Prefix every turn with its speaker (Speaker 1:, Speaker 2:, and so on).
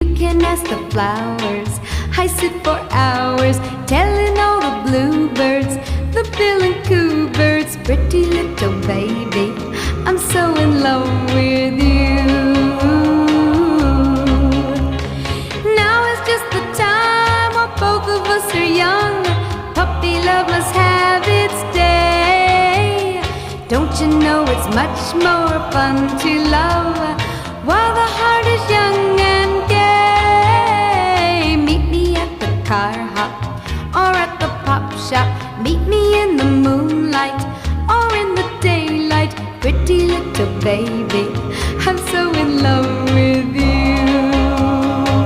Speaker 1: You can ask the flowers. I sit for hours telling all the bluebirds, the bill and coo birds, pretty little baby, I'm so in love with you. Now is just the time while both of us are young. Puppy love must have its day. Don't you know it's much more fun to love while the heart is young and gay? Meet me at the car hop or at the pop shop. Meet me in the moonlight or in the daylight. Pretty little baby, I'm so